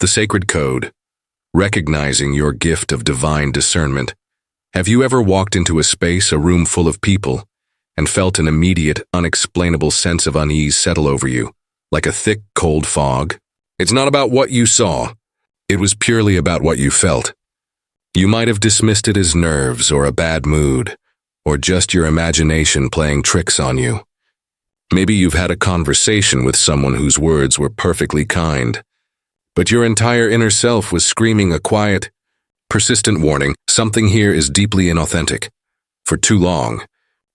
The sacred code, recognizing your gift of divine discernment. Have you ever walked into a space, a room full of people, and felt an immediate, unexplainable sense of unease settle over you, like a thick, cold fog? It's not about what you saw. It was purely about what you felt. You might have dismissed it as nerves or a bad mood, or just your imagination playing tricks on you. Maybe you've had a conversation with someone whose words were perfectly kind, but your entire inner self was screaming a quiet, persistent warning: something here is deeply inauthentic. For too long,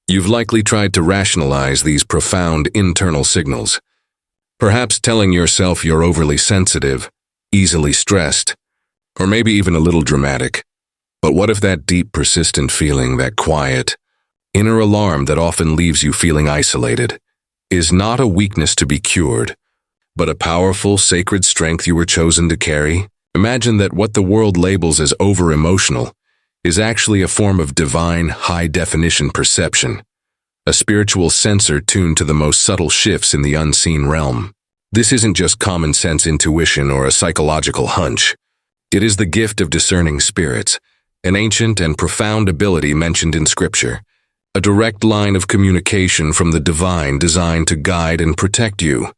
you've likely tried to rationalize these profound internal signals, perhaps telling yourself you're overly sensitive, easily stressed, or maybe even a little dramatic. But what if that deep, persistent feeling, that quiet, inner alarm that often leaves you feeling isolated, is not a weakness to be cured, but a powerful, sacred strength you were chosen to carry? Imagine that what the world labels as over-emotional is actually a form of divine, high-definition perception, a spiritual sensor tuned to the most subtle shifts in the unseen realm. This isn't just common-sense intuition or a psychological hunch. It is the gift of discerning spirits, an ancient and profound ability mentioned in Scripture, a direct line of communication from the divine designed to guide and protect you.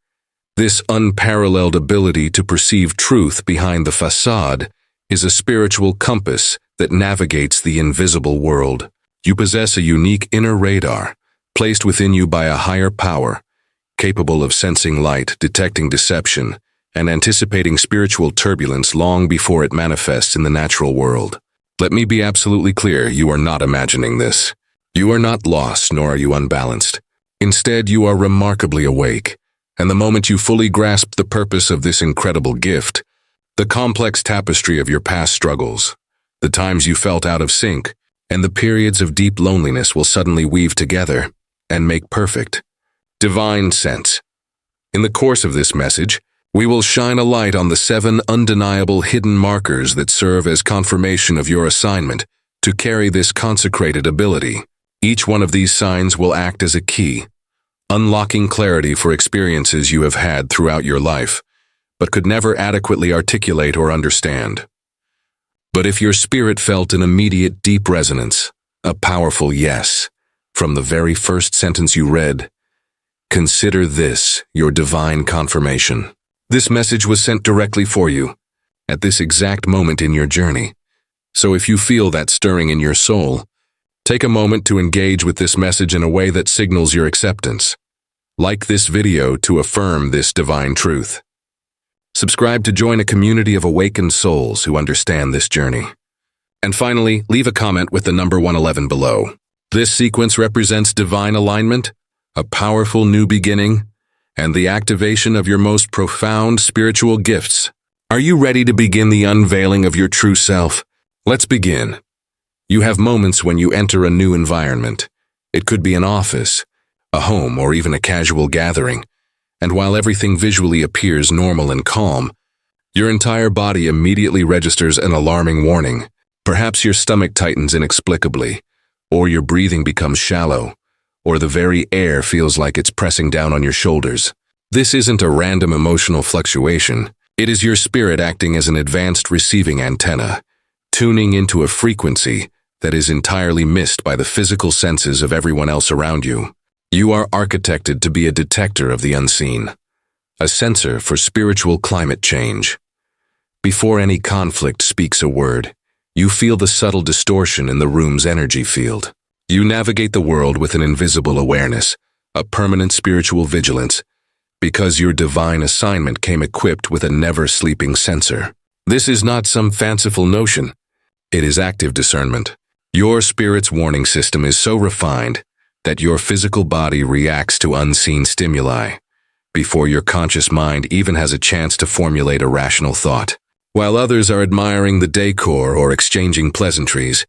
This unparalleled ability to perceive truth behind the facade is a spiritual compass that navigates the invisible world. You possess a unique inner radar, placed within you by a higher power, capable of sensing light, detecting deception, and anticipating spiritual turbulence long before it manifests in the natural world. Let me be absolutely clear, you are not imagining this. You are not lost, nor are you unbalanced. Instead, you are remarkably awake, and the moment you fully grasp the purpose of this incredible gift, the complex tapestry of your past struggles, the times you felt out of sync, and the periods of deep loneliness will suddenly weave together and make perfect, divine sense. In the course of this message, we will shine a light on the 7 undeniable hidden markers that serve as confirmation of your assignment to carry this consecrated ability. Each one of these signs will act as a key, unlocking clarity for experiences you have had throughout your life, but could never adequately articulate or understand. But if your spirit felt an immediate deep resonance, a powerful yes, from the very first sentence you read, consider this your divine confirmation. This message was sent directly for you, at this exact moment in your journey. So if you feel that stirring in your soul, take a moment to engage with this message in a way that signals your acceptance. Like this video to affirm this divine truth. Subscribe to join a community of awakened souls who understand this journey. And finally, leave a comment with the number 111 below. This sequence represents divine alignment, a powerful new beginning, and the activation of your most profound spiritual gifts. Are you ready to begin the unveiling of your true self? Let's begin. You have moments when you enter a new environment. It could be an office, a home, or even a casual gathering. And while everything visually appears normal and calm, your entire body immediately registers an alarming warning. Perhaps your stomach tightens inexplicably, or your breathing becomes shallow, or the very air feels like it's pressing down on your shoulders. This isn't a random emotional fluctuation. It is your spirit acting as an advanced receiving antenna, tuning into a frequency that is entirely missed by the physical senses of everyone else around you. You are architected to be a detector of the unseen, a sensor for spiritual climate change. Before any conflict speaks a word, you feel the subtle distortion in the room's energy field. You navigate the world with an invisible awareness, a permanent spiritual vigilance, because your divine assignment came equipped with a never-sleeping sensor. This is not some fanciful notion. It is active discernment. Your spirit's warning system is so refined that your physical body reacts to unseen stimuli before your conscious mind even has a chance to formulate a rational thought. While others are admiring the decor or exchanging pleasantries,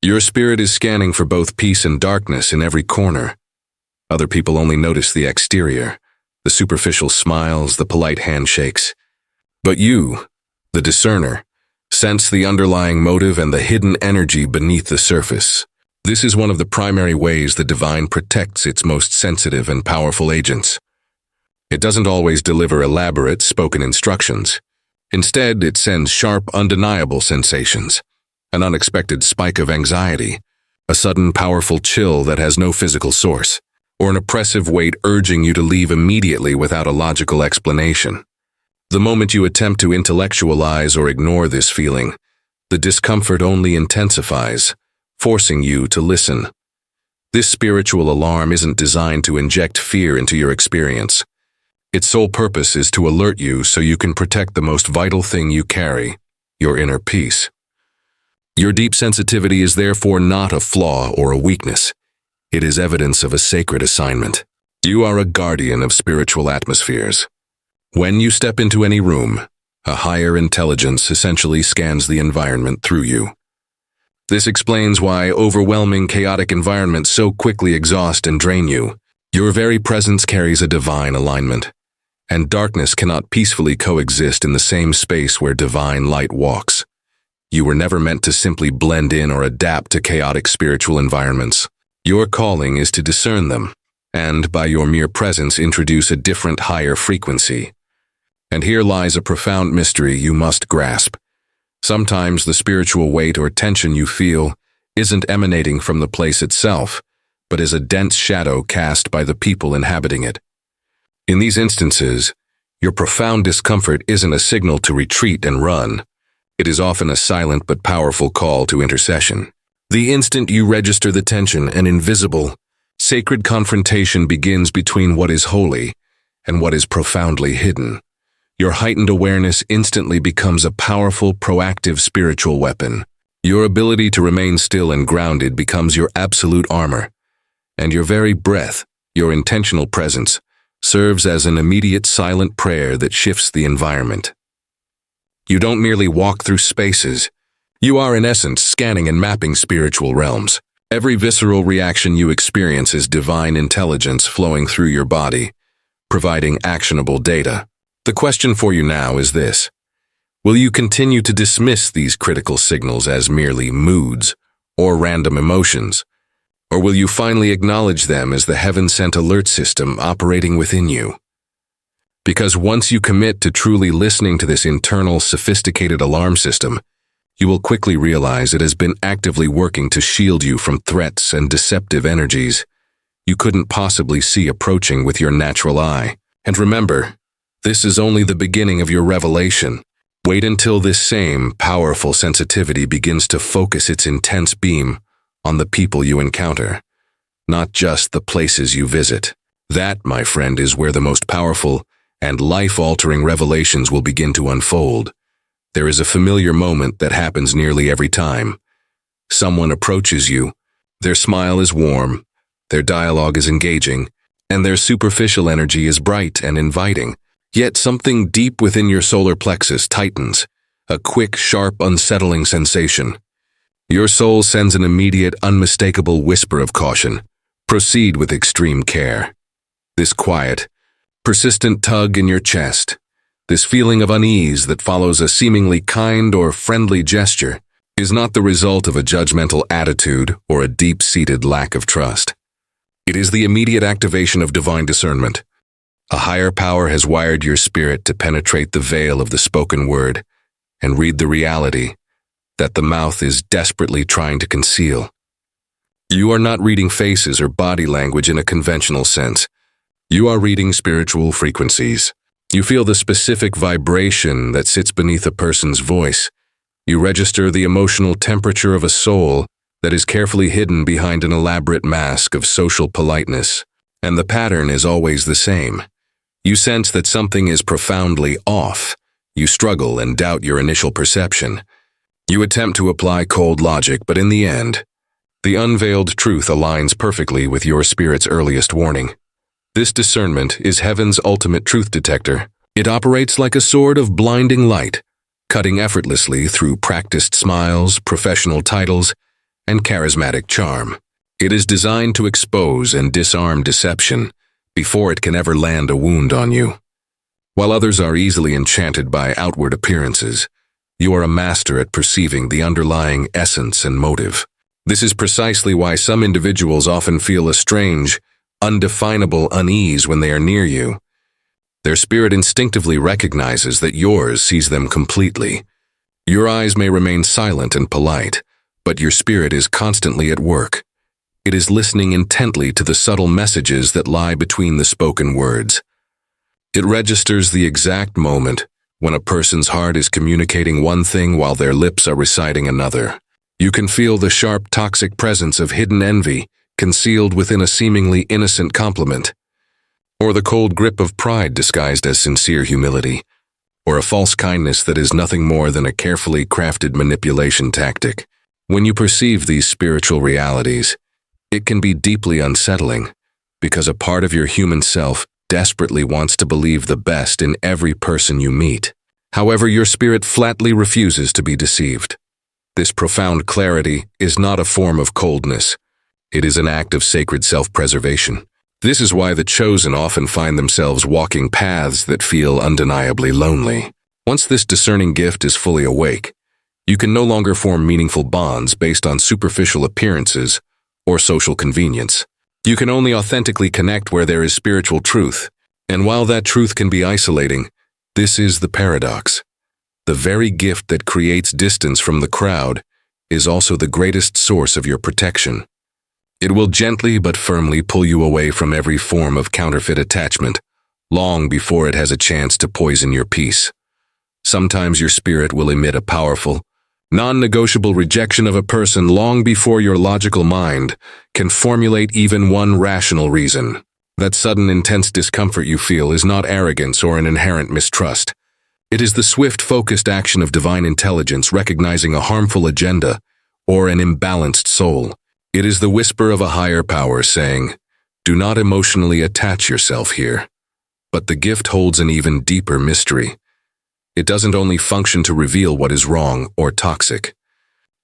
your spirit is scanning for both peace and darkness in every corner. Other people only notice the exterior, the superficial smiles, the polite handshakes. But you, the discerner, sense the underlying motive and the hidden energy beneath the surface. This is one of the primary ways the divine protects its most sensitive and powerful agents. It doesn't always deliver elaborate, spoken instructions. Instead, it sends sharp, undeniable sensations, an unexpected spike of anxiety, a sudden powerful chill that has no physical source, or an oppressive weight urging you to leave immediately without a logical explanation. The moment you attempt to intellectualize or ignore this feeling, the discomfort only intensifies, forcing you to listen. This spiritual alarm isn't designed to inject fear into your experience. Its sole purpose is to alert you so you can protect the most vital thing you carry, your inner peace. Your deep sensitivity is therefore not a flaw or a weakness. It is evidence of a sacred assignment. You are a guardian of spiritual atmospheres. When you step into any room, a higher intelligence essentially scans the environment through you. This explains why overwhelming, chaotic environments so quickly exhaust and drain you. Your very presence carries a divine alignment, and darkness cannot peacefully coexist in the same space where divine light walks. You were never meant to simply blend in or adapt to chaotic spiritual environments. Your calling is to discern them, and by your mere presence introduce a different, higher frequency. And here lies a profound mystery you must grasp. Sometimes the spiritual weight or tension you feel isn't emanating from the place itself, but is a dense shadow cast by the people inhabiting it. In these instances, your profound discomfort isn't a signal to retreat and run. It is often a silent but powerful call to intercession. The instant you register the tension, an invisible, sacred confrontation begins between what is holy and what is profoundly hidden. Your heightened awareness instantly becomes a powerful, proactive spiritual weapon. Your ability to remain still and grounded becomes your absolute armor, and your very breath, your intentional presence, serves as an immediate silent prayer that shifts the environment. You don't merely walk through spaces. You are in essence scanning and mapping spiritual realms. Every visceral reaction you experience is divine intelligence flowing through your body, providing actionable data. The question for you now is this: will you continue to dismiss these critical signals as merely moods or random emotions? Or will you finally acknowledge them as the heaven-sent alert system operating within you? Because once you commit to truly listening to this internal, sophisticated alarm system, you will quickly realize it has been actively working to shield you from threats and deceptive energies you couldn't possibly see approaching with your natural eye. And remember, this is only the beginning of your revelation. Wait until this same powerful sensitivity begins to focus its intense beam on the people you encounter, not just the places you visit. That, my friend, is where the most powerful and life-altering revelations will begin to unfold. There is a familiar moment that happens nearly every time. Someone approaches you, their smile is warm, their dialogue is engaging, and their superficial energy is bright and inviting. Yet something deep within your solar plexus tightens, a quick, sharp, unsettling sensation. Your soul sends an immediate, unmistakable whisper of caution. Proceed with extreme care. This quiet, persistent tug in your chest, this feeling of unease that follows a seemingly kind or friendly gesture, is not the result of a judgmental attitude or a deep-seated lack of trust. It is the immediate activation of divine discernment. A higher power has wired your spirit to penetrate the veil of the spoken word and read the reality that the mouth is desperately trying to conceal. You are not reading faces or body language in a conventional sense. You are reading spiritual frequencies. You feel the specific vibration that sits beneath a person's voice. You register the emotional temperature of a soul that is carefully hidden behind an elaborate mask of social politeness. And the pattern is always the same. You sense that something is profoundly off. You struggle and doubt your initial perception. You attempt to apply cold logic, but in the end, the unveiled truth aligns perfectly with your spirit's earliest warning. This discernment is heaven's ultimate truth detector. It operates like a sword of blinding light, cutting effortlessly through practiced smiles, professional titles, and charismatic charm. It is designed to expose and disarm deception before it can ever land a wound on you. While others are easily enchanted by outward appearances, you are a master at perceiving the underlying essence and motive. This is precisely why some individuals often feel a strange, undefinable unease when they are near you. Their spirit instinctively recognizes that yours sees them completely. Your eyes may remain silent and polite, but your spirit is constantly at work. It is listening intently to the subtle messages that lie between the spoken words. It registers the exact moment when a person's heart is communicating one thing while their lips are reciting another. You can feel the sharp, toxic presence of hidden envy concealed within a seemingly innocent compliment, or the cold grip of pride disguised as sincere humility, or a false kindness that is nothing more than a carefully crafted manipulation tactic. When you perceive these spiritual realities, it can be deeply unsettling, because a part of your human self desperately wants to believe the best in every person you meet. However, your spirit flatly refuses to be deceived. This profound clarity is not a form of coldness. It is an act of sacred self-preservation. This is why the chosen often find themselves walking paths that feel undeniably lonely. Once this discerning gift is fully awake, you can no longer form meaningful bonds based on superficial appearances or social convenience. You can only authentically connect where there is spiritual truth. And while that truth can be isolating, this is the paradox. The very gift that creates distance from the crowd is also the greatest source of your protection. It will gently but firmly pull you away from every form of counterfeit attachment, long before it has a chance to poison your peace. Sometimes your spirit will emit a powerful, non-negotiable rejection of a person long before your logical mind can formulate even one rational reason. That sudden intense discomfort you feel is not arrogance or an inherent mistrust. It is the swift, focused action of divine intelligence recognizing a harmful agenda or an imbalanced soul. It is the whisper of a higher power saying, "Do not emotionally attach yourself here." But the gift holds an even deeper mystery. It doesn't only function to reveal what is wrong or toxic.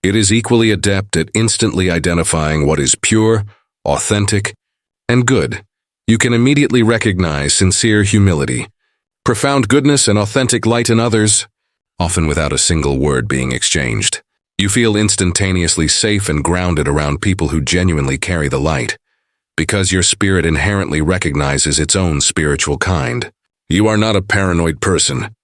It is equally adept at instantly identifying what is pure, authentic, and good. You can immediately recognize sincere humility, profound goodness, and authentic light in others, often without a single word being exchanged. You feel instantaneously safe and grounded around people who genuinely carry the light, because your spirit inherently recognizes its own spiritual kind. You are not a paranoid person.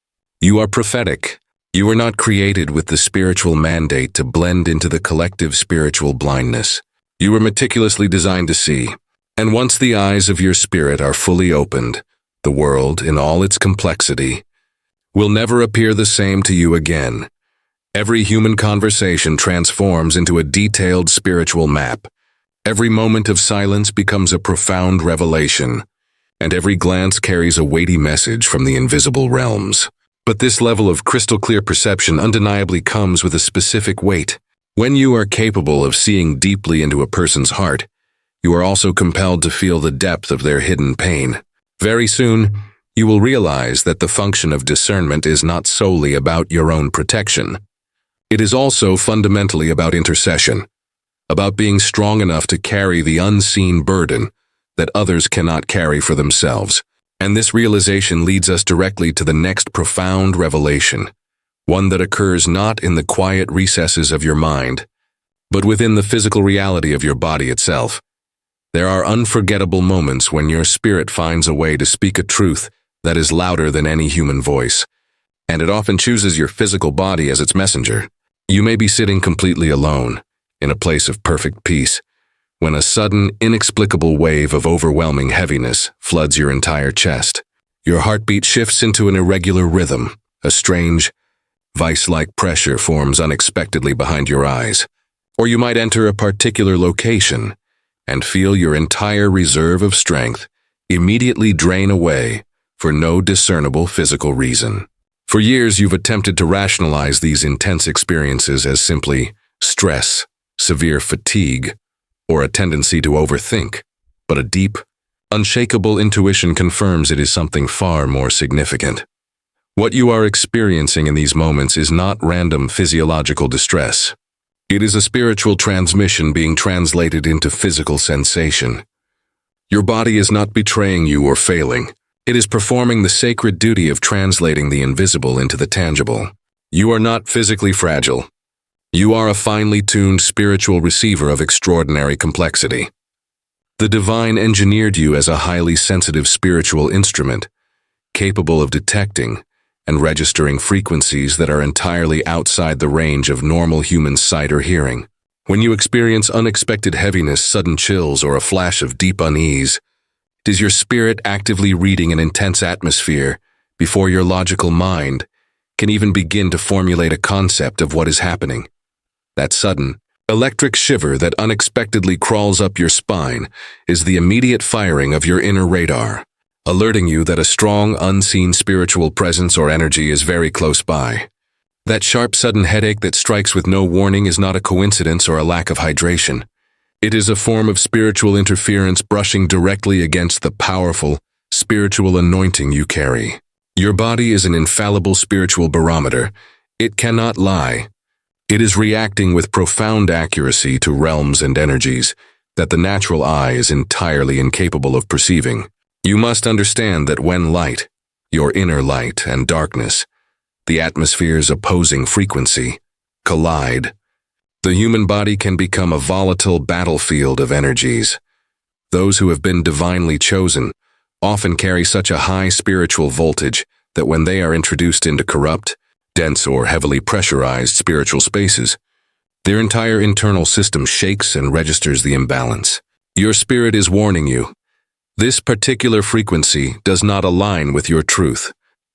You are prophetic. You were not created with the spiritual mandate to blend into the collective spiritual blindness. You were meticulously designed to see. And once the eyes of your spirit are fully opened, the world, in all its complexity, will never appear the same to you again. Every human conversation transforms into a detailed spiritual map. Every moment of silence becomes a profound revelation, and every glance carries a weighty message from the invisible realms. But this level of crystal-clear perception undeniably comes with a specific weight. When you are capable of seeing deeply into a person's heart, you are also compelled to feel the depth of their hidden pain. Very soon, you will realize that the function of discernment is not solely about your own protection. It is also fundamentally about intercession, about being strong enough to carry the unseen burden that others cannot carry for themselves. And this realization leads us directly to the next profound revelation, one that occurs not in the quiet recesses of your mind, but within the physical reality of your body itself. There are unforgettable moments when your spirit finds a way to speak a truth that is louder than any human voice, and it often chooses your physical body as its messenger. You may be sitting completely alone, in a place of perfect peace, when a sudden, inexplicable wave of overwhelming heaviness floods your entire chest. Your heartbeat shifts into an irregular rhythm. A strange, vice-like pressure forms unexpectedly behind your eyes. Or you might enter a particular location and feel your entire reserve of strength immediately drain away for no discernible physical reason. For years, you've attempted to rationalize these intense experiences as simply stress, severe fatigue, or a tendency to overthink, but a deep, unshakable intuition confirms it is something far more significant. What you are experiencing in these moments is not random physiological distress. It is a spiritual transmission being translated into physical sensation. Your body is not betraying you or failing. It is performing the sacred duty of translating the invisible into the tangible. You are not physically fragile. You are a finely tuned spiritual receiver of extraordinary complexity. The divine engineered you as a highly sensitive spiritual instrument, capable of detecting and registering frequencies that are entirely outside the range of normal human sight or hearing. When you experience unexpected heaviness, sudden chills, or a flash of deep unease, it is your spirit actively reading an intense atmosphere before your logical mind can even begin to formulate a concept of what is happening. That sudden, electric shiver that unexpectedly crawls up your spine is the immediate firing of your inner radar, alerting you that a strong, unseen spiritual presence or energy is very close by. That sharp, sudden headache that strikes with no warning is not a coincidence or a lack of hydration. It is a form of spiritual interference brushing directly against the powerful, spiritual anointing you carry. Your body is an infallible spiritual barometer. It cannot lie. It is reacting with profound accuracy to realms and energies that the natural eye is entirely incapable of perceiving. You must understand that when light, your inner light, and darkness, the atmosphere's opposing frequency, collide, the human body can become a volatile battlefield of energies. Those who have been divinely chosen often carry such a high spiritual voltage that when they are introduced into corrupt, dense, or heavily pressurized spiritual spaces, their entire internal system shakes and registers the imbalance. Your spirit is warning you. This particular frequency does not align with your truth,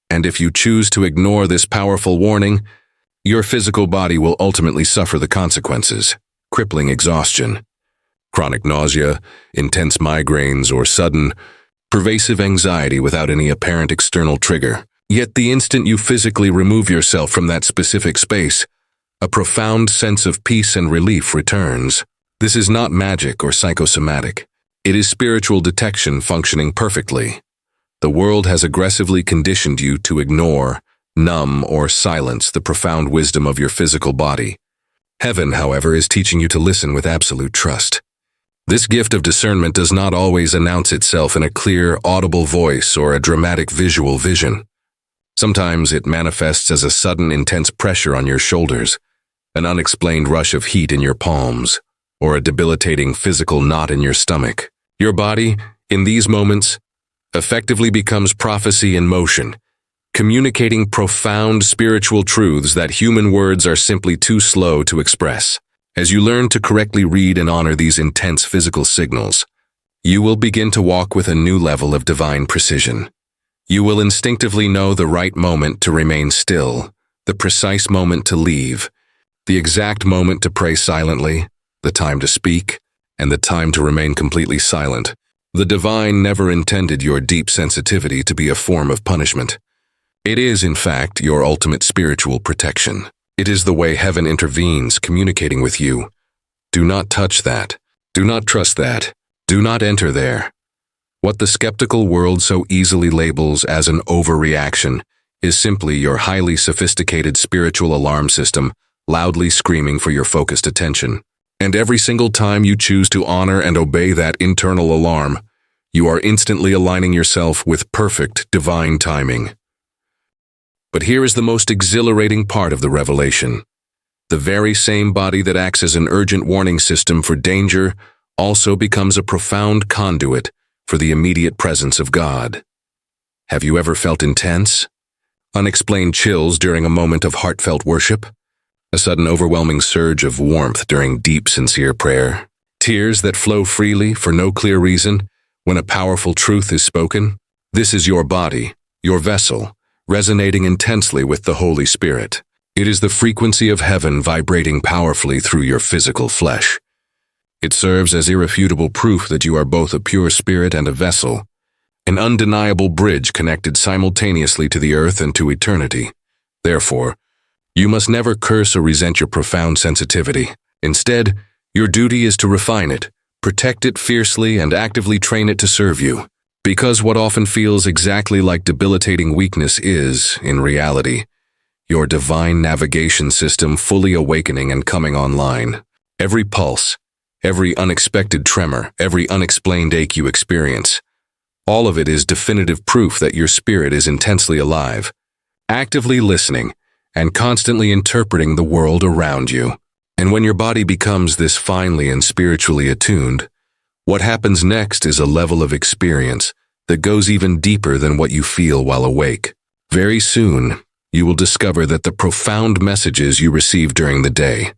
and if you choose to ignore this powerful warning, your physical body will ultimately suffer the consequences: crippling exhaustion, chronic nausea, intense migraines, or sudden, pervasive anxiety without any apparent external trigger. Yet the instant you physically remove yourself from that specific space, a profound sense of peace and relief returns. This is not magic or psychosomatic. It is spiritual detection functioning perfectly. The world has aggressively conditioned you to ignore, numb, or silence the profound wisdom of your physical body. Heaven, however, is teaching you to listen with absolute trust. This gift of discernment does not always announce itself in a clear, audible voice or a dramatic visual vision. Sometimes it manifests as a sudden, intense pressure on your shoulders, an unexplained rush of heat in your palms, or a debilitating physical knot in your stomach. Your body, in these moments, effectively becomes prophecy in motion, communicating profound spiritual truths that human words are simply too slow to express. As you learn to correctly read and honor these intense physical signals, you will begin to walk with a new level of divine precision. You will instinctively know the right moment to remain still, the precise moment to leave, the exact moment to pray silently, the time to speak, and the time to remain completely silent. The divine never intended your deep sensitivity to be a form of punishment. It is, in fact, your ultimate spiritual protection. It is the way heaven intervenes, communicating with you. Do not touch that. Do not trust that. Do not enter there. What the skeptical world so easily labels as an overreaction is simply your highly sophisticated spiritual alarm system loudly screaming for your focused attention. And every single time you choose to honor and obey that internal alarm, you are instantly aligning yourself with perfect divine timing. But here is the most exhilarating part of the revelation. The very same body that acts as an urgent warning system for danger also becomes a profound conduit for the immediate presence of God. Have you ever felt intense, unexplained chills during a moment of heartfelt worship? A sudden overwhelming surge of warmth during deep, sincere prayer? Tears that flow freely for no clear reason when a powerful truth is spoken? This is your body, your vessel, resonating intensely with the Holy Spirit. It is the frequency of heaven vibrating powerfully through your physical flesh. It serves as irrefutable proof that you are both a pure spirit and a vessel, an undeniable bridge connected simultaneously to the earth and to eternity. Therefore, you must never curse or resent your profound sensitivity. Instead, your duty is to refine it, protect it fiercely, and actively train it to serve you. Because what often feels exactly like debilitating weakness is, in reality, your divine navigation system fully awakening and coming online. Every pulse, every unexpected tremor, every unexplained ache you experience, all of it is definitive proof that your spirit is intensely alive, actively listening, and constantly interpreting the world around you. And when your body becomes this finely and spiritually attuned, what happens next is a level of experience that goes even deeper than what you feel while awake. Very soon, you will discover that the profound messages you receive during the day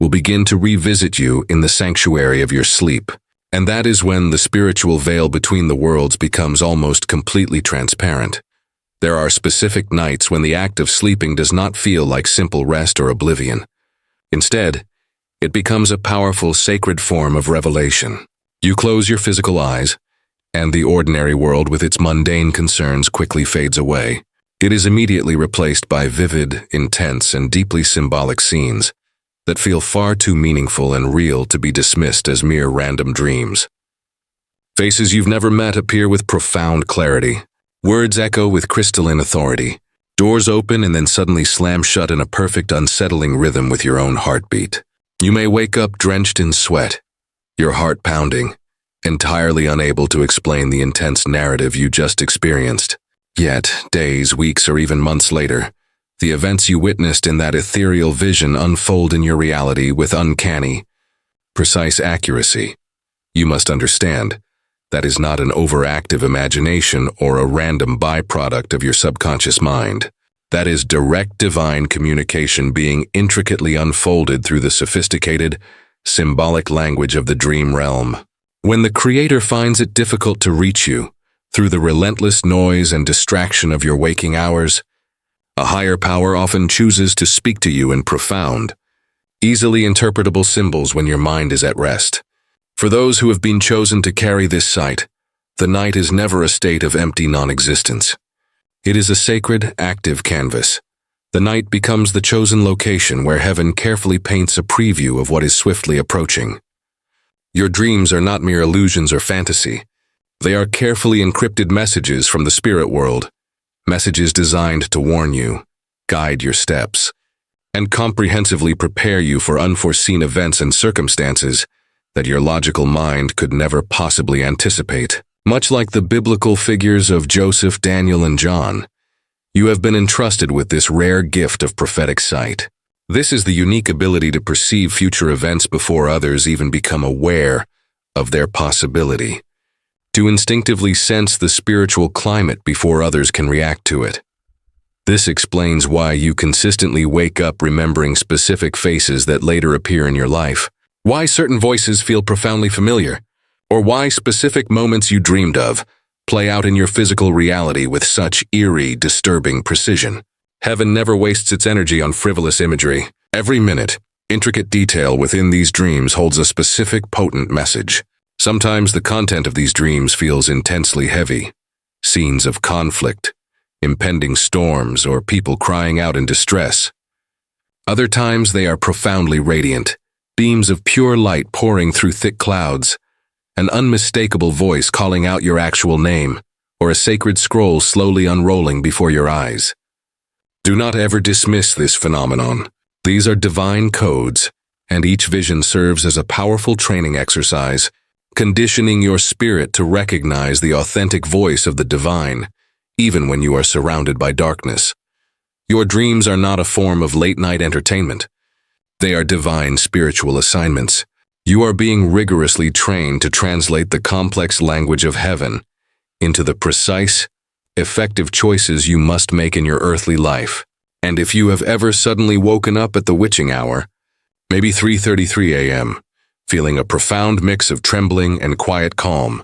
will begin to revisit you in the sanctuary of your sleep. And that is when the spiritual veil between the worlds becomes almost completely transparent. There are specific nights when the act of sleeping does not feel like simple rest or oblivion. Instead, it becomes a powerful, sacred form of revelation. You close your physical eyes, and the ordinary world with its mundane concerns quickly fades away. It is immediately replaced by vivid, intense, and deeply symbolic scenes that feel far too meaningful and real to be dismissed as mere random dreams. Faces you've never met appear with profound clarity. Words echo with crystalline authority. Doors open and then suddenly slam shut in a perfect, unsettling rhythm with your own heartbeat. You may wake up drenched in sweat, your heart pounding, entirely unable to explain the intense narrative you just experienced. Yet, days, weeks, or even months later, the events you witnessed in that ethereal vision unfold in your reality with uncanny, precise accuracy. You must understand, that is not an overactive imagination or a random byproduct of your subconscious mind. That is direct divine communication being intricately unfolded through the sophisticated, symbolic language of the dream realm. When the Creator finds it difficult to reach you through the relentless noise and distraction of your waking hours, a higher power often chooses to speak to you in profound, easily interpretable symbols when your mind is at rest. For those who have been chosen to carry this sight, the night is never a state of empty non-existence. It is a sacred, active canvas. The night becomes the chosen location where heaven carefully paints a preview of what is swiftly approaching. Your dreams are not mere illusions or fantasy. They are carefully encrypted messages from the spirit world, messages designed to warn you, guide your steps, and comprehensively prepare you for unforeseen events and circumstances that your logical mind could never possibly anticipate. Much like the biblical figures of Joseph, Daniel, and John, you have been entrusted with this rare gift of prophetic sight. This is the unique ability to perceive future events before others even become aware of their possibility, to instinctively sense the spiritual climate before others can react to it. This explains why you consistently wake up remembering specific faces that later appear in your life, why certain voices feel profoundly familiar, or why specific moments you dreamed of play out in your physical reality with such eerie, disturbing precision. Heaven never wastes its energy on frivolous imagery. Every minute, intricate detail within these dreams holds a specific, potent message. Sometimes the content of these dreams feels intensely heavy. Scenes of conflict, impending storms, or people crying out in distress. Other times they are profoundly radiant, beams of pure light pouring through thick clouds, an unmistakable voice calling out your actual name, or a sacred scroll slowly unrolling before your eyes. Do not ever dismiss this phenomenon. These are divine codes, and each vision serves as a powerful training exercise, conditioning your spirit to recognize the authentic voice of the divine, even when you are surrounded by darkness. Your dreams are not a form of late-night entertainment. They are divine spiritual assignments. You are being rigorously trained to translate the complex language of heaven into the precise, effective choices you must make in your earthly life. And if you have ever suddenly woken up at the witching hour, maybe 3:33 a.m., feeling a profound mix of trembling and quiet calm,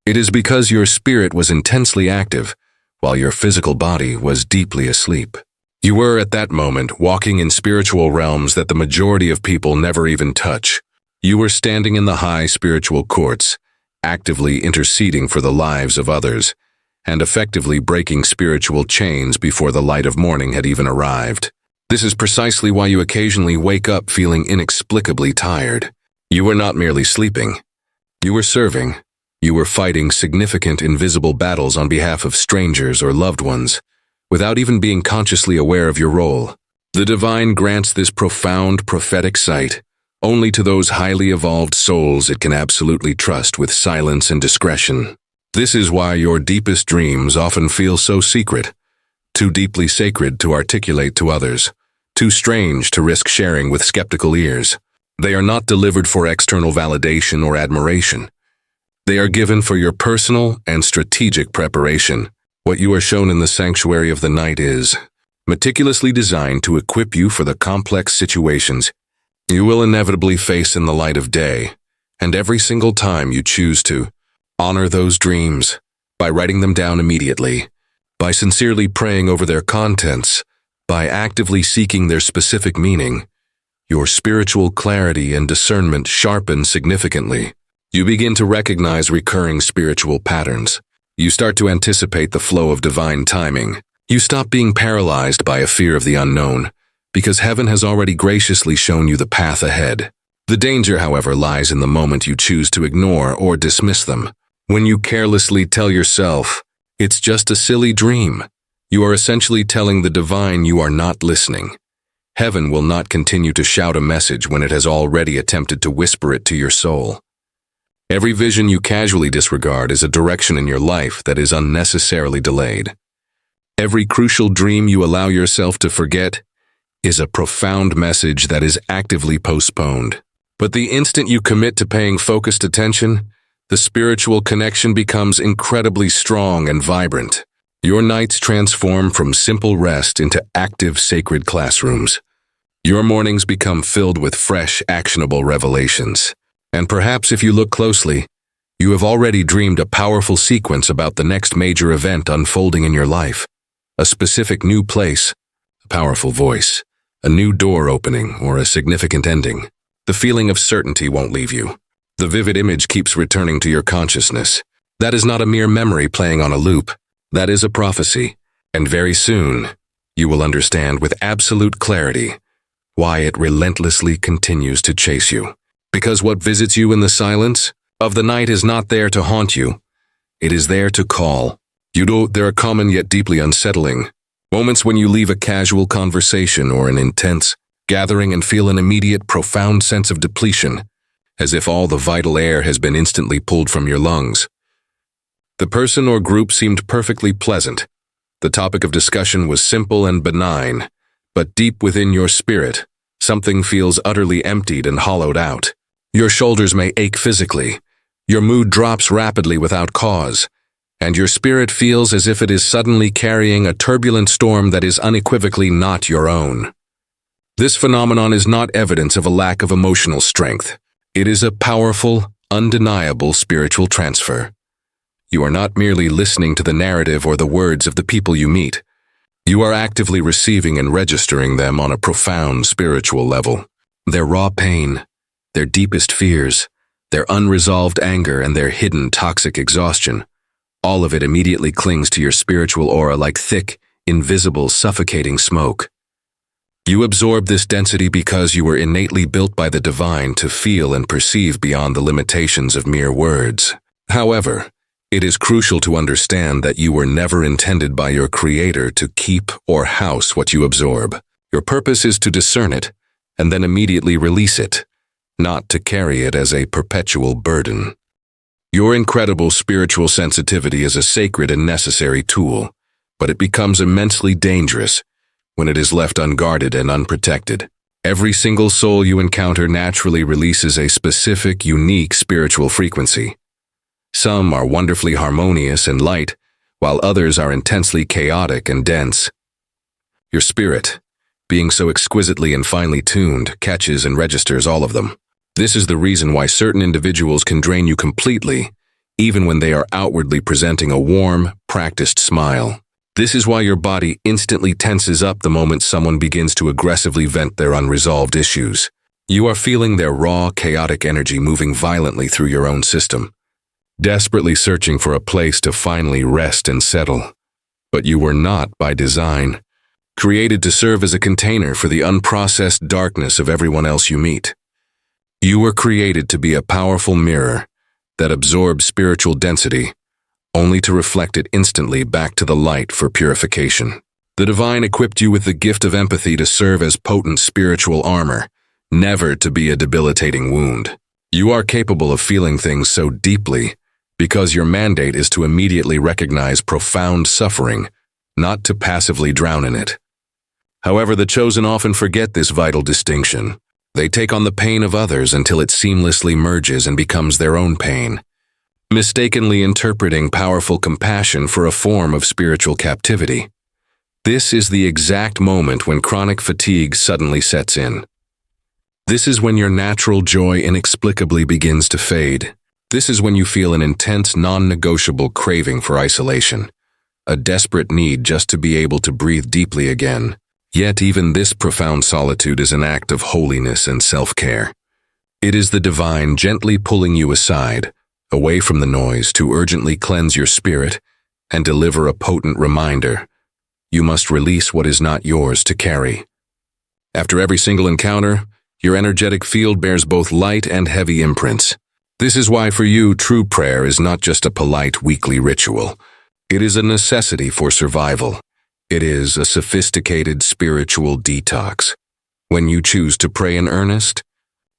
it is because your spirit was intensely active while your physical body was deeply asleep. You were at that moment walking in spiritual realms that the majority of people never even touch. You were standing in the high spiritual courts, actively interceding for the lives of others, and effectively breaking spiritual chains before the light of morning had even arrived. This is precisely why you occasionally wake up feeling inexplicably tired. You were not merely sleeping. You were serving. You were fighting significant invisible battles on behalf of strangers or loved ones, without even being consciously aware of your role. The divine grants this profound prophetic sight only to those highly evolved souls it can absolutely trust with silence and discretion. This is why your deepest dreams often feel so secret, too deeply sacred to articulate to others, too strange to risk sharing with skeptical ears. They are not delivered for external validation or admiration. They are given for your personal and strategic preparation. What you are shown in the sanctuary of the night is meticulously designed to equip you for the complex situations you will inevitably face in the light of day, and every single time you choose to honor those dreams by writing them down immediately, by sincerely praying over their contents, by actively seeking their specific meaning, your spiritual clarity and discernment sharpen significantly. You begin to recognize recurring spiritual patterns. You start to anticipate the flow of divine timing. You stop being paralyzed by a fear of the unknown, because heaven has already graciously shown you the path ahead. The danger, however, lies in the moment you choose to ignore or dismiss them. When you carelessly tell yourself, "It's just a silly dream," you are essentially telling the divine you are not listening. Heaven will not continue to shout a message when it has already attempted to whisper it to your soul. Every vision you casually disregard is a direction in your life that is unnecessarily delayed. Every crucial dream you allow yourself to forget is a profound message that is actively postponed. But the instant you commit to paying focused attention, the spiritual connection becomes incredibly strong and vibrant. Your nights transform from simple rest into active sacred classrooms. Your mornings become filled with fresh, actionable revelations. And perhaps if you look closely, you have already dreamed a powerful sequence about the next major event unfolding in your life. A specific new place, a powerful voice, a new door opening, or a significant ending. The feeling of certainty won't leave you. The vivid image keeps returning to your consciousness. That is not a mere memory playing on a loop. That is a prophecy. And very soon, you will understand with absolute clarity why it relentlessly continues to chase you. Because what visits you in the silence of the night is not there to haunt you. It is there to call. There are common yet deeply unsettling moments when you leave a casual conversation or an intense gathering and feel an immediate, profound sense of depletion, as if all the vital air has been instantly pulled from your lungs. The person or group seemed perfectly pleasant. The topic of discussion was simple and benign, but deep within your spirit, something feels utterly emptied and hollowed out. Your shoulders may ache physically, your mood drops rapidly without cause, and your spirit feels as if it is suddenly carrying a turbulent storm that is unequivocally not your own. This phenomenon is not evidence of a lack of emotional strength. It is a powerful, undeniable spiritual transfer. You are not merely listening to the narrative or the words of the people you meet. You are actively receiving and registering them on a profound spiritual level. Their raw pain, their deepest fears, their unresolved anger, and their hidden toxic exhaustion, all of it immediately clings to your spiritual aura like thick, invisible, suffocating smoke. You absorb this density because you were innately built by the divine to feel and perceive beyond the limitations of mere words. However, it is crucial to understand that you were never intended by your Creator to keep or house what you absorb. Your purpose is to discern it, and then immediately release it, not to carry it as a perpetual burden. Your incredible spiritual sensitivity is a sacred and necessary tool, but it becomes immensely dangerous when it is left unguarded and unprotected. Every single soul you encounter naturally releases a specific, unique spiritual frequency. Some are wonderfully harmonious and light, while others are intensely chaotic and dense. Your spirit, being so exquisitely and finely tuned, catches and registers all of them. This is the reason why certain individuals can drain you completely, even when they are outwardly presenting a warm, practiced smile. This is why your body instantly tenses up the moment someone begins to aggressively vent their unresolved issues. You are feeling their raw, chaotic energy moving violently through your own system, desperately searching for a place to finally rest and settle. But you were not, by design, created to serve as a container for the unprocessed darkness of everyone else you meet. You were created to be a powerful mirror that absorbs spiritual density, only to reflect it instantly back to the light for purification. The divine equipped you with the gift of empathy to serve as potent spiritual armor, never to be a debilitating wound. You are capable of feeling things so deeply because your mandate is to immediately recognize profound suffering, not to passively drown in it. However, the chosen often forget this vital distinction. They take on the pain of others until it seamlessly merges and becomes their own pain. mistakenly interpreting powerful compassion for a form of spiritual captivity. This is the exact moment when chronic fatigue suddenly sets in. This is when your natural joy inexplicably begins to fade. This is when you feel an intense, non-negotiable craving for isolation, a desperate need just to be able to breathe deeply again. Yet even this profound solitude is an act of holiness and self-care. It is the divine gently pulling you aside, away from the noise, to urgently cleanse your spirit and deliver a potent reminder. You must release what is not yours to carry. After every single encounter, your energetic field bears both light and heavy imprints. This is why for you, true prayer is not just a polite weekly ritual. It is a necessity for survival. It is a sophisticated spiritual detox. When you choose to pray in earnest,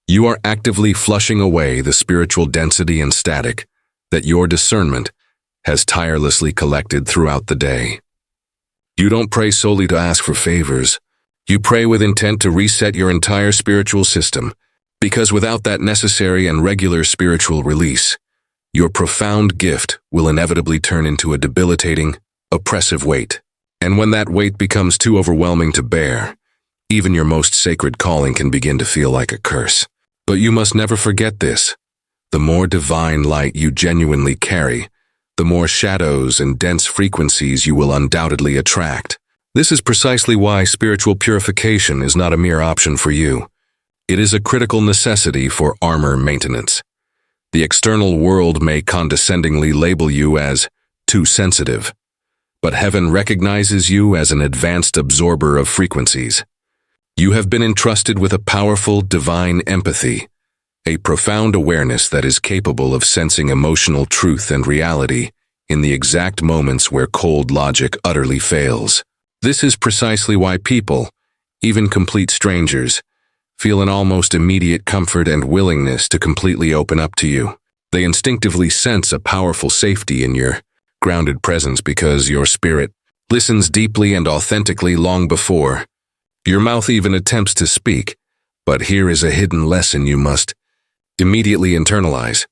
you are actively flushing away the spiritual density and static that your discernment has tirelessly collected throughout the day. You don't pray solely to ask for favors. You pray with intent to reset your entire spiritual system, because without that necessary and regular spiritual release, your profound gift will inevitably turn into a debilitating, oppressive weight. And when that weight becomes too overwhelming to bear, even your most sacred calling can begin to feel like a curse. But you must never forget this. The more divine light you genuinely carry, the more shadows and dense frequencies you will undoubtedly attract. This is precisely why spiritual purification is not a mere option for you. It is a critical necessity for armor maintenance. The external world may condescendingly label you as too sensitive, but heaven recognizes you as an advanced absorber of frequencies. You have been entrusted with a powerful divine empathy, a profound awareness that is capable of sensing emotional truth and reality in the exact moments where cold logic utterly fails. This is precisely why people, even complete strangers, feel an almost immediate comfort and willingness to completely open up to you. They instinctively sense a powerful safety in your grounded presence because your spirit listens deeply and authentically long before your mouth even attempts to speak. But here is a hidden lesson you must immediately internalize.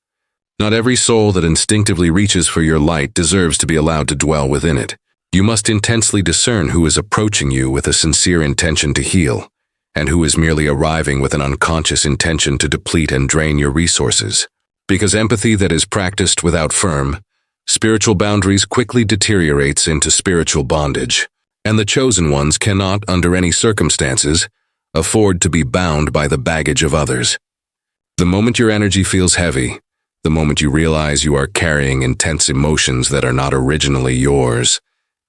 Not every soul that instinctively reaches for your light deserves to be allowed to dwell within it. You must intensely discern who is approaching you with a sincere intention to heal, and who is merely arriving with an unconscious intention to deplete and drain your resources. Because empathy that is practiced without firm, spiritual boundaries quickly deteriorates into spiritual bondage, and the chosen ones cannot, under any circumstances, afford to be bound by the baggage of others. The moment your energy feels heavy, the moment you realize you are carrying intense emotions that are not originally yours,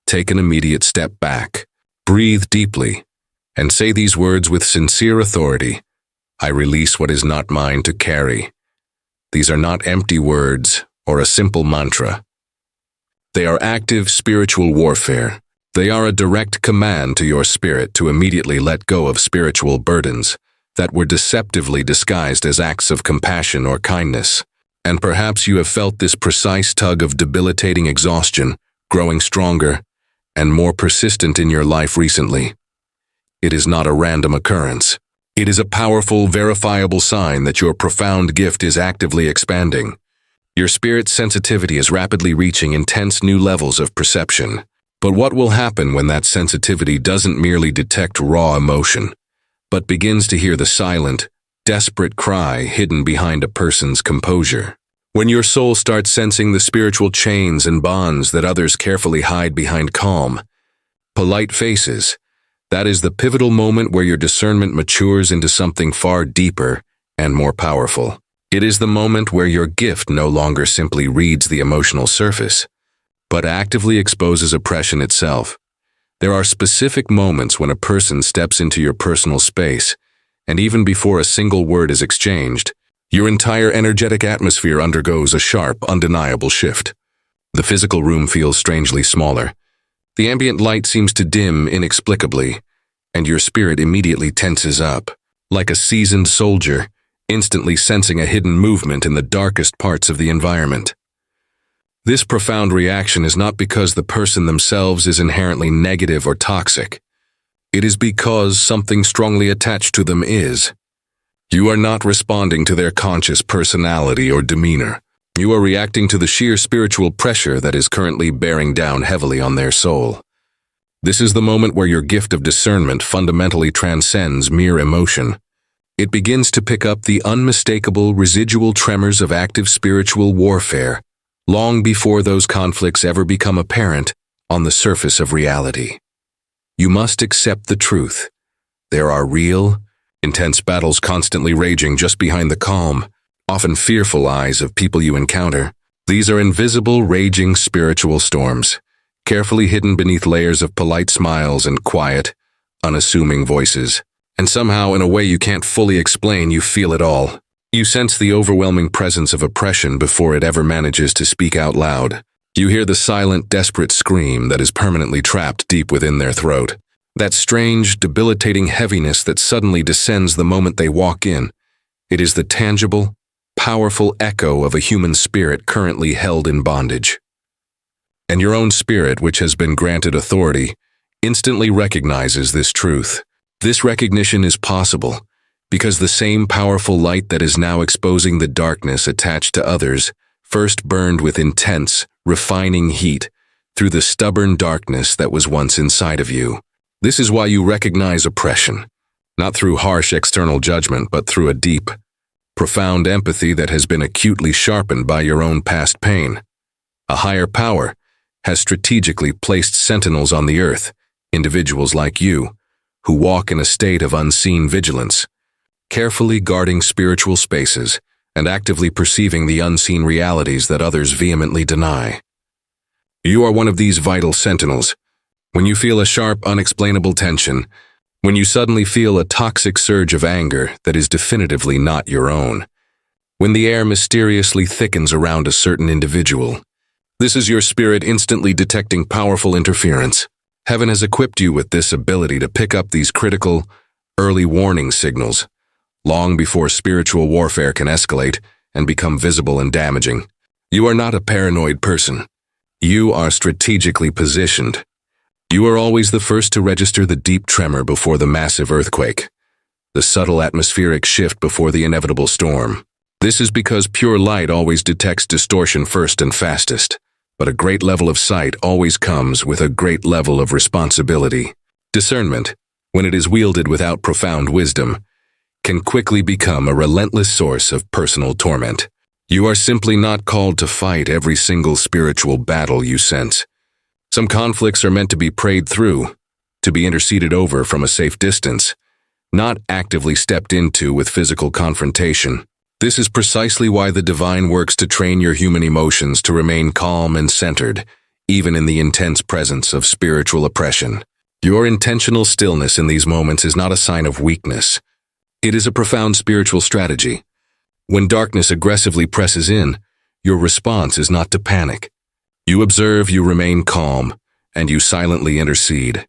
take an immediate step back, breathe deeply, and say these words with sincere authority. I release what is not mine to carry. These are not empty words or a simple mantra. They are active spiritual warfare. They are a direct command to your spirit to immediately let go of spiritual burdens that were deceptively disguised as acts of compassion or kindness. And perhaps you have felt this precise tug of debilitating exhaustion growing stronger and more persistent in your life recently. It is not a random occurrence. It is a powerful, verifiable sign that your profound gift is actively expanding. Your spirit's sensitivity is rapidly reaching intense new levels of perception. But what will happen when that sensitivity doesn't merely detect raw emotion, but begins to hear the silent, desperate cry hidden behind a person's composure? When your soul starts sensing the spiritual chains and bonds that others carefully hide behind calm, polite faces, that is the pivotal moment where your discernment matures into something far deeper and more powerful. It is the moment where your gift no longer simply reads the emotional surface, but actively exposes oppression itself. There are specific moments when a person steps into your personal space, and even before a single word is exchanged, your entire energetic atmosphere undergoes a sharp, undeniable shift. The physical room feels strangely smaller. The ambient light seems to dim inexplicably, and your spirit immediately tenses up, like a seasoned soldier, instantly sensing a hidden movement in the darkest parts of the environment. This profound reaction is not because the person themselves is inherently negative or toxic. It is because something strongly attached to them is. You are not responding to their conscious personality or demeanor. You are reacting to the sheer spiritual pressure that is currently bearing down heavily on their soul. This is the moment where your gift of discernment fundamentally transcends mere emotion. It begins to pick up the unmistakable residual tremors of active spiritual warfare, long before those conflicts ever become apparent on the surface of reality. You must accept the truth. There are real, intense battles constantly raging just behind the calm, often fearful eyes of people you encounter. These are invisible, raging spiritual storms, carefully hidden beneath layers of polite smiles and quiet, unassuming voices. And somehow, in a way you can't fully explain, you feel it all. You sense the overwhelming presence of oppression before it ever manages to speak out loud. You hear the silent, desperate scream that is permanently trapped deep within their throat. That strange, debilitating heaviness that suddenly descends the moment they walk in. It is the tangible, powerful echo of a human spirit currently held in bondage. And your own spirit, which has been granted authority, instantly recognizes this truth. This recognition is possible because the same powerful light that is now exposing the darkness attached to others first burned with intense, refining heat through the stubborn darkness that was once inside of you. This is why you recognize oppression, not through harsh external judgment, but through a deep, profound empathy that has been acutely sharpened by your own past pain. A higher power has strategically placed sentinels on the earth, individuals like you, who walk in a state of unseen vigilance, carefully guarding spiritual spaces and actively perceiving the unseen realities that others vehemently deny. You are one of these vital sentinels. When you feel a sharp, unexplainable tension, when you suddenly feel a toxic surge of anger that is definitively not your own, when the air mysteriously thickens around a certain individual, this is your spirit instantly detecting powerful interference. Heaven has equipped you with this ability to pick up these critical, early warning signals, long before spiritual warfare can escalate and become visible and damaging. You are not a paranoid person. You are strategically positioned. You are always the first to register the deep tremor before the massive earthquake, the subtle atmospheric shift before the inevitable storm. This is because pure light always detects distortion first and fastest. But a great level of sight always comes with a great level of responsibility. Discernment, when it is wielded without profound wisdom, can quickly become a relentless source of personal torment. You are simply not called to fight every single spiritual battle you sense. Some conflicts are meant to be prayed through, to be interceded over from a safe distance, not actively stepped into with physical confrontation. This is precisely why the divine works to train your human emotions to remain calm and centered, even in the intense presence of spiritual oppression. Your intentional stillness in these moments is not a sign of weakness. It is a profound spiritual strategy. When darkness aggressively presses in, your response is not to panic. You observe, you remain calm, and you silently intercede,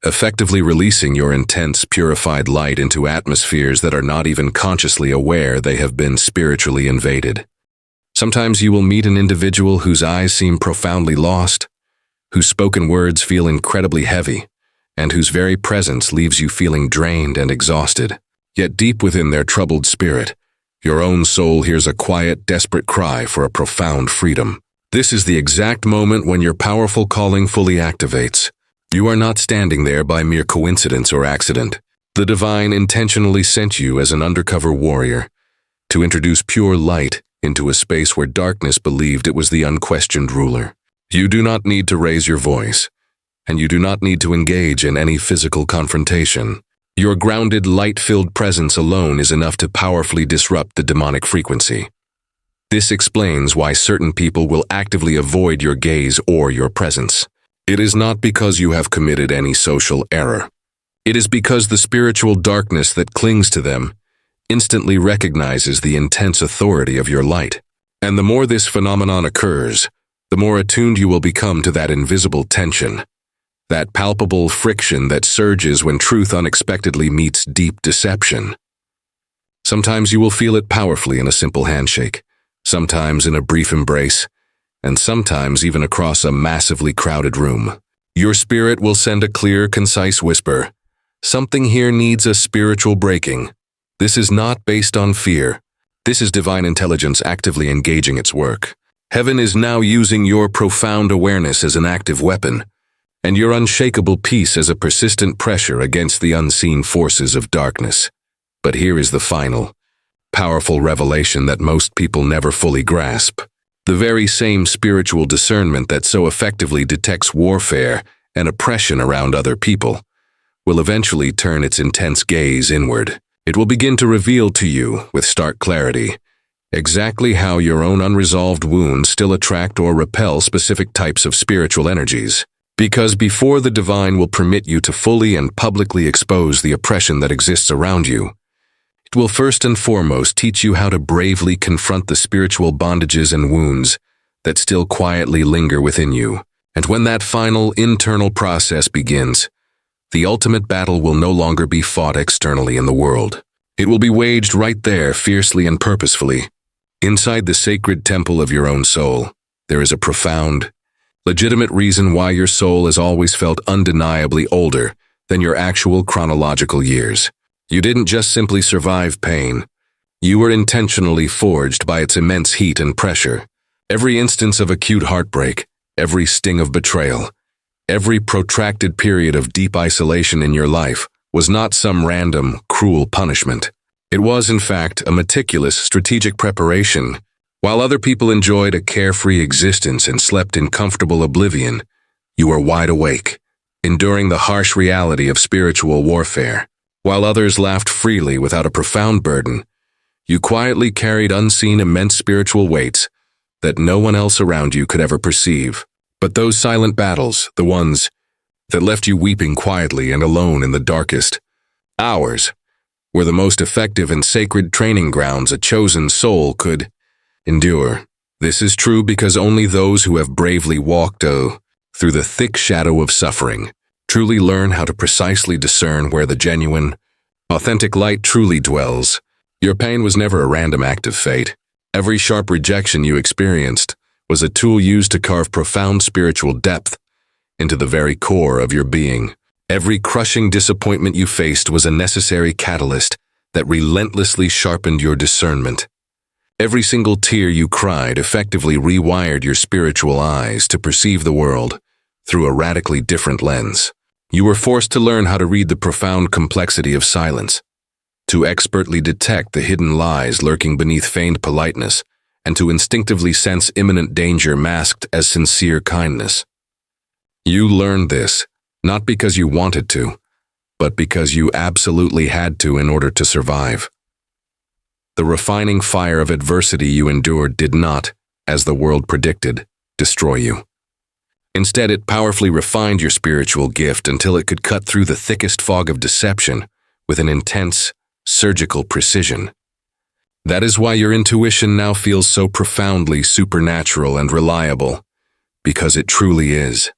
effectively releasing your intense, purified light into atmospheres that are not even consciously aware they have been spiritually invaded. Sometimes you will meet an individual whose eyes seem profoundly lost, whose spoken words feel incredibly heavy, and whose very presence leaves you feeling drained and exhausted. Yet deep within their troubled spirit, your own soul hears a quiet, desperate cry for a profound freedom. This is the exact moment when your powerful calling fully activates. You are not standing there by mere coincidence or accident. The divine intentionally sent you as an undercover warrior to introduce pure light into a space where darkness believed it was the unquestioned ruler. You do not need to raise your voice, and you do not need to engage in any physical confrontation. Your grounded, light-filled presence alone is enough to powerfully disrupt the demonic frequency. This explains why certain people will actively avoid your gaze or your presence. It is not because you have committed any social error. It is because the spiritual darkness that clings to them instantly recognizes the intense authority of your light. And the more this phenomenon occurs, the more attuned you will become to that invisible tension, that palpable friction that surges when truth unexpectedly meets deep deception. Sometimes you will feel it powerfully in a simple handshake, sometimes in a brief embrace, and sometimes even across a massively crowded room. Your spirit will send a clear, concise whisper. Something here needs a spiritual breaking. This is not based on fear, This is divine intelligence actively engaging its work. Heaven is now using your profound awareness as an active weapon, and your unshakable peace as a persistent pressure against the unseen forces of darkness. But here is the final, powerful revelation that most people never fully grasp. The very same spiritual discernment that so effectively detects warfare and oppression around other people will eventually turn its intense gaze inward. It will begin to reveal to you, with stark clarity, exactly how your own unresolved wounds still attract or repel specific types of spiritual energies. Because before the divine will permit you to fully and publicly expose the oppression that exists around you, it will first and foremost teach you how to bravely confront the spiritual bondages and wounds that still quietly linger within you. And when that final internal process begins, the ultimate battle will no longer be fought externally in the world. It will be waged right there, fiercely and purposefully. Inside the sacred temple of your own soul, there is a profound, legitimate reason why your soul has always felt undeniably older than your actual chronological years. You didn't just simply survive pain. You were intentionally forged by its immense heat and pressure. Every instance of acute heartbreak, every sting of betrayal, every protracted period of deep isolation in your life was not some random, cruel punishment. It was, in fact, a meticulous, strategic preparation. While other people enjoyed a carefree existence and slept in comfortable oblivion, you were wide awake, enduring the harsh reality of spiritual warfare. While others laughed freely without a profound burden, you quietly carried unseen immense spiritual weights that no one else around you could ever perceive. But those silent battles, the ones that left you weeping quietly and alone in the darkest hours, were the most effective and sacred training grounds a chosen soul could endure. This is true because only those who have bravely walked through the thick shadow of suffering truly learn how to precisely discern where the genuine, authentic light truly dwells. Your pain was never a random act of fate. Every sharp rejection you experienced was a tool used to carve profound spiritual depth into the very core of your being. Every crushing disappointment you faced was a necessary catalyst that relentlessly sharpened your discernment. Every single tear you cried effectively rewired your spiritual eyes to perceive the world through a radically different lens. You were forced to learn how to read the profound complexity of silence, to expertly detect the hidden lies lurking beneath feigned politeness, and to instinctively sense imminent danger masked as sincere kindness. You learned this, not because you wanted to, but because you absolutely had to in order to survive. The refining fire of adversity you endured did not, as the world predicted, destroy you. Instead, it powerfully refined your spiritual gift until it could cut through the thickest fog of deception with an intense, surgical precision. That is why your intuition now feels so profoundly supernatural and reliable, because it truly is.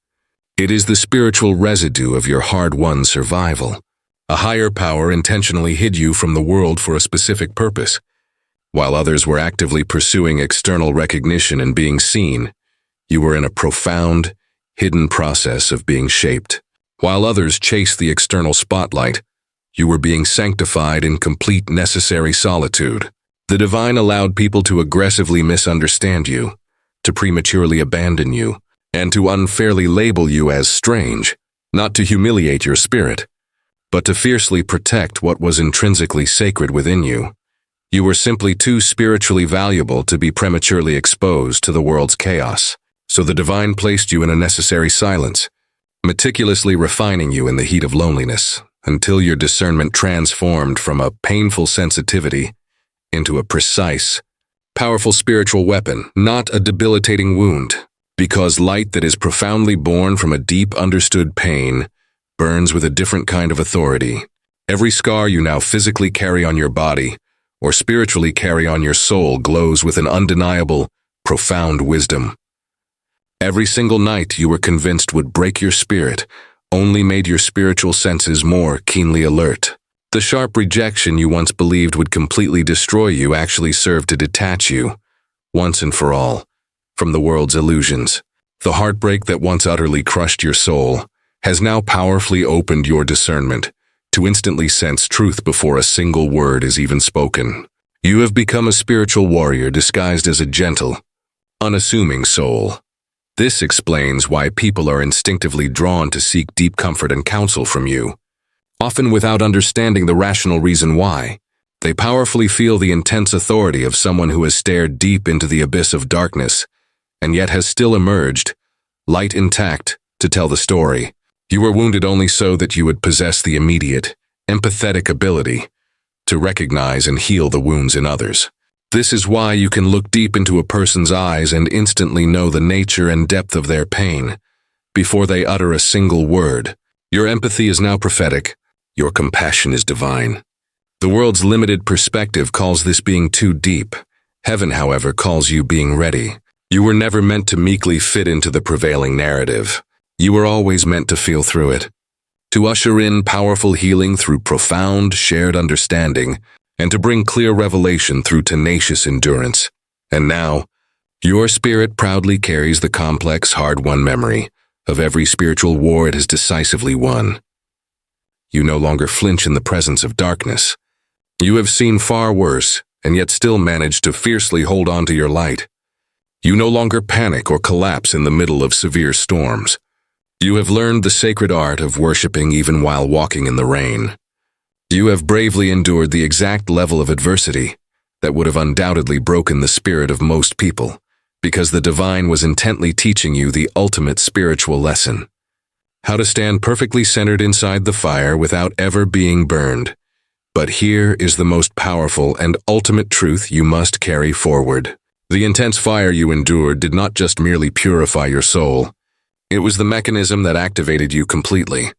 It is the spiritual residue of your hard-won survival. A higher power intentionally hid you from the world for a specific purpose. While others were actively pursuing external recognition and being seen, you were in a profound, hidden process of being shaped. While others chased the external spotlight, you were being sanctified in complete necessary solitude. The divine allowed people to aggressively misunderstand you, to prematurely abandon you, and to unfairly label you as strange, not to humiliate your spirit, but to fiercely protect what was intrinsically sacred within you. You were simply too spiritually valuable to be prematurely exposed to the world's chaos. So the divine placed you in a necessary silence, meticulously refining you in the heat of loneliness, until your discernment transformed from a painful sensitivity into a precise, powerful spiritual weapon, not a debilitating wound. Because light that is profoundly born from a deep understood pain burns with a different kind of authority. Every scar you now physically carry on your body, or spiritually carry on your soul, glows with an undeniable, profound wisdom. Every single night you were convinced would break your spirit only made your spiritual senses more keenly alert. The sharp rejection you once believed would completely destroy you actually served to detach you, once and for all, from the world's illusions. The heartbreak that once utterly crushed your soul has now powerfully opened your discernment to instantly sense truth before a single word is even spoken. You have become a spiritual warrior disguised as a gentle, unassuming soul. This explains why people are instinctively drawn to seek deep comfort and counsel from you, often without understanding the rational reason why. They powerfully feel the intense authority of someone who has stared deep into the abyss of darkness and yet has still emerged, light intact, to tell the story. You were wounded only so that you would possess the immediate, empathetic ability to recognize and heal the wounds in others. This is why you can look deep into a person's eyes and instantly know the nature and depth of their pain before they utter a single word. Your empathy is now prophetic. Your compassion is divine. The world's limited perspective calls this being too deep. Heaven, however, calls you being ready. You were never meant to meekly fit into the prevailing narrative. You were always meant to feel through it, to usher in powerful healing through profound, shared understanding, and to bring clear revelation through tenacious endurance. And now, your spirit proudly carries the complex, hard-won memory of every spiritual war it has decisively won. You no longer flinch in the presence of darkness. You have seen far worse, and yet still manage to fiercely hold on to your light. You no longer panic or collapse in the middle of severe storms. You have learned the sacred art of worshiping even while walking in the rain. You have bravely endured the exact level of adversity that would have undoubtedly broken the spirit of most people, because the divine was intently teaching you the ultimate spiritual lesson: how to stand perfectly centered inside the fire without ever being burned. But here is the most powerful and ultimate truth you must carry forward. The intense fire you endured did not just merely purify your soul. It was the mechanism that activated you completely.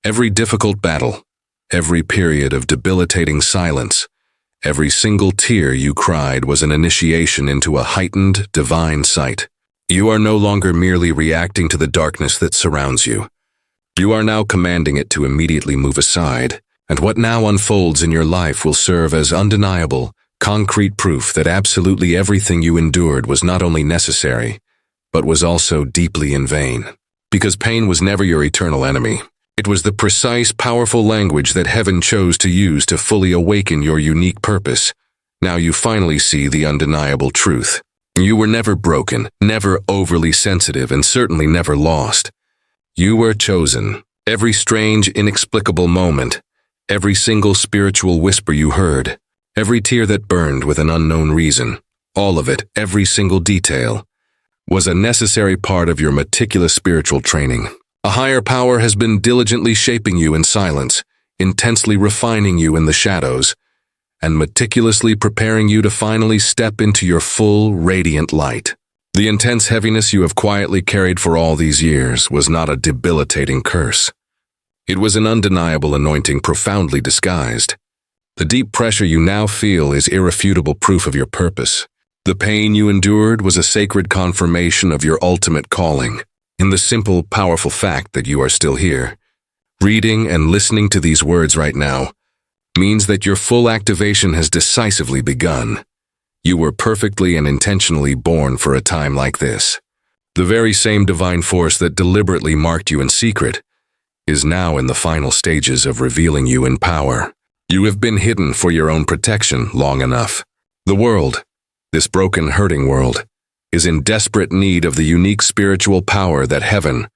Every difficult battle, every period of debilitating silence, every single tear you cried was an initiation into a heightened, divine sight. You are no longer merely reacting to the darkness that surrounds you. You are now commanding it to immediately move aside, and what now unfolds in your life will serve as undeniable, concrete proof that absolutely everything you endured was not only necessary, but was also deeply in vain. Because pain was never your eternal enemy. It was the precise, powerful language that heaven chose to use to fully awaken your unique purpose. Now you finally see the undeniable truth. You were never broken, never overly sensitive, and certainly never lost. You were chosen. Every strange, inexplicable moment, every single spiritual whisper you heard, every tear that burned with an unknown reason, all of it, every single detail, was a necessary part of your meticulous spiritual training. A higher power has been diligently shaping you in silence, intensely refining you in the shadows, and meticulously preparing you to finally step into your full, radiant light. The intense heaviness you have quietly carried for all these years was not a debilitating curse. It was an undeniable anointing profoundly disguised. The deep pressure you now feel is irrefutable proof of your purpose. The pain you endured was a sacred confirmation of your ultimate calling, in the simple, powerful fact that you are still here. Reading and listening to these words right now means that your full activation has decisively begun. You were perfectly and intentionally born for a time like this. The very same divine force that deliberately marked you in secret is now in the final stages of revealing you in power. You have been hidden for your own protection long enough. The world, this broken, hurting world, is in desperate need of the unique spiritual power that heaven,